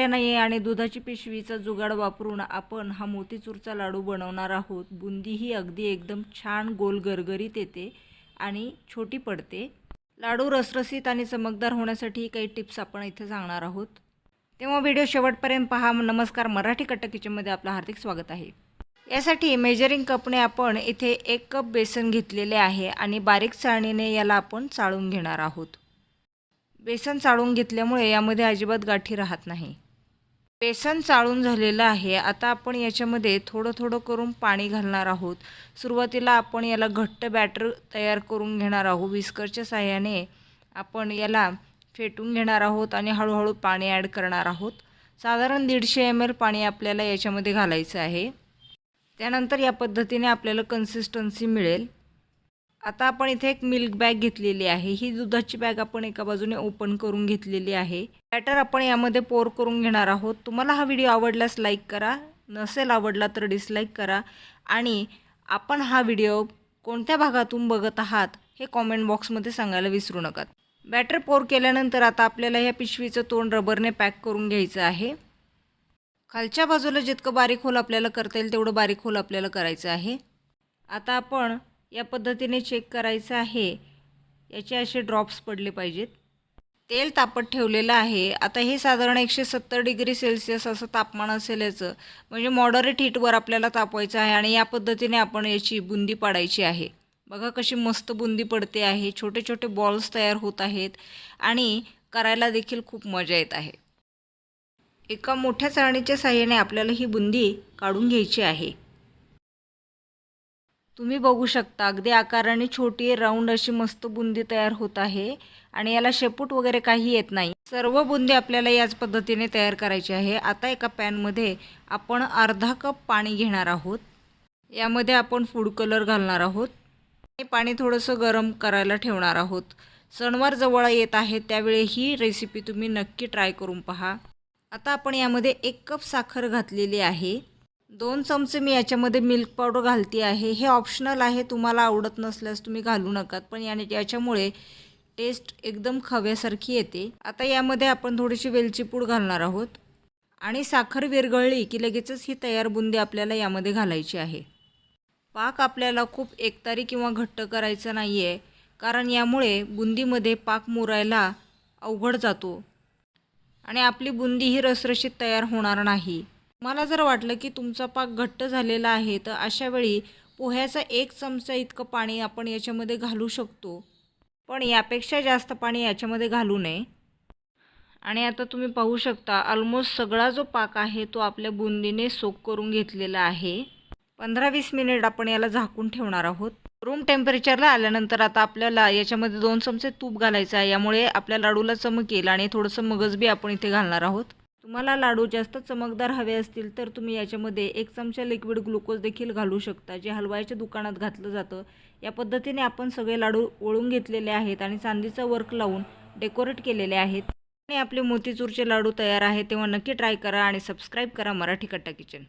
पर्याय नाही आणि दुधाची पिशवीचा जुगाड वापरून आपण हा मोतीचूरचा लाडू बनवणार आहोत। बुंदी ही अगदी एकदम छान गोल गरगरीत येते आणि छोटी पडते। लाडू रसरशीत आणि चमकदार होण्यासाठी काही टिप्स आपण इथे सांगणार आहोत, तेव्हा व्हिडिओ शेवटपर्यंत पहा। नमस्कार, मराठी कट्टा किचनमध्ये आपलं हार्दिक स्वागत आहे। यासाठी मेजरिंग कपने आपण इथे 1 कप बेसन घेतलेले आहे आणि बारीक चाळणीने याला आपण चाळून घेणार आहोत। बेसन चाळून घेतल्यामुळे यामध्ये अजिबात गाठी राहत नाही। बेसन चाळून झालेलं आहे। आता आपण याच्यामध्ये थोडं थोडं करून पाणी घालणार आहोत। सुरुवातीला आपण याला घट्ट बॅटर तयार करून घेणार आहोत। विस्करच्या साहाय्याने आपण याला फेटून घेणार आहोत आणि हळूहळू पाणी ॲड करणार आहोत। साधारण 150 ml पाणी आपल्याला याच्यामध्ये घालायचं आहे। त्यानंतर या पद्धतीने आपल्याला कन्सिस्टन्सी मिळेल। आता आपण इथे एक मिल्क बॅग घेतलेली आहे। ही दुधाची बॅग आपण एका बाजूने ओपन करून घेतलेली आहे। बॅटर आपण यामध्ये पोर करून घेणार आहोत। तुम्हाला हा व्हिडिओ आवडल्यास लाईक करा, नसेल आवडला तर डिसलाईक करा आणि आपण हा व्हिडिओ कोणत्या भागातून बघत आहात हे कमेंट बॉक्समध्ये सांगायला विसरू नका। बॅटर पोर केल्यानंतर आता आपल्याला या पिशवीचं तोंड रबरने पॅक करून घ्यायचं आहे। खालच्या बाजूला जितकं बारीक होल आपल्याला करता येईल तेवढं बारीक होल आपल्याला करायचं आहे। आता आपण या पद्धतीने चेक करायचं आहे, याचे असे ड्रॉप्स पडले पाहिजेत। तेल तापत ठेवलेलं आहे। आता हे साधारण 170 डिग्री सेल्सिअस असं तापमान असेल याचं, म्हणजे मॉडरेट हीटवर आपल्याला तापवायचं आहे आणि या पद्धतीने आपण याची बुंदी पाडायची आहे। बघा कशी मस्त बुंदी पडते आहे। छोटे छोटे बॉल्स तयार होत आहेत आणि करायला देखील खूप मजा येत आहे। एका मोठ्या चाळणीच्या साहाय्याने आपल्याला ही बुंदी काढून घ्यायची आहे। तुम्ही बघू शकता अगदी आकाराने छोटी राऊंड अशी मस्त बुंदी तयार होत आहे आणि याला शेपूट वगैरे काही येत नाही। सर्व बुंदी आपल्याला याच पद्धतीने तयार करायची आहे। आता एका पॅनमध्ये आपण अर्धा कप पाणी घेणार आहोत। यामध्ये आपण फूड कलर घालणार आहोत। हे पाणी थोडंसं गरम करायला ठेवणार आहोत। सणवार जवळ येत आहे त्यावेळी ही रेसिपी तुम्ही नक्की ट्राय करून पहा। आता आपण यामध्ये 1 कप साखर घातलेली आहे। 2 चमचे मी याच्यामध्ये मिल्क पावडर घालते आहे। हे ऑप्शनल आहे, तुम्हाला आवडत नसल्यास तुम्ही घालू नकात, पण याच्यामुळे टेस्ट एकदम खव्यासारखी येते। आता यामध्ये आपण थोडीशी वेलची पूड घालणार आहोत आणि साखर विरघळली की लगेचच ही तयार बुंदी आपल्याला यामध्ये घालायची आहे। पाक आपल्याला खूप एकतारी किंवा घट्ट करायचा नाही आहे, कारण यामुळे बुंदीमध्ये पाक मुरायला अवघड जातो आणि आपली बुंदी ही रसरशीत तयार होणार नाही। मला जर वाटलं की तुमचा पाक घट्ट झालेला आहे तर अशा वेळी पोह्याचा 1 चमचा इतकं पाणी आपण याच्यामध्ये घालू शकतो, पण यापेक्षा जास्त पाणी याच्यामध्ये घालू नये। आणि आता तुम्ही पाहू शकता ऑलमोस्ट सगळा जो पाक आहे तो आपल्या बुंदीने सोक करून घेतलेला आहे। 15-20 मिनिट आपण याला झाकून ठेवणार आहोत। रूम टेम्परेचरला आल्यानंतर आता आपल्याला याच्यामध्ये 2 चमचे तूप घालायचं आहे। यामुळे आपल्या लाडूला चमक येईल आणि थोडंसं मगज बी आपण इथे घालणार आहोत। तुम्हाला लाडू जास्त चमकदार हवे असतील तर तुम्ही याच्यामध्ये 1 चमचा लिक्विड ग्लुकोज देखील घालू शकता, जे हलवायच्या दुकानात घातलं जातं। या पद्धतीने आपण सगळे लाडू वळून घेतलेले आहेत आणि चांदीचा वर्क लावून डेकोरेट केलेले आहेत आणि आपले मोतीचूरचे लाडू तयार आहेत। तेव्हा नक्की ट्राय करा आणि सबस्क्राईब करा मराठी कट्टा किचन।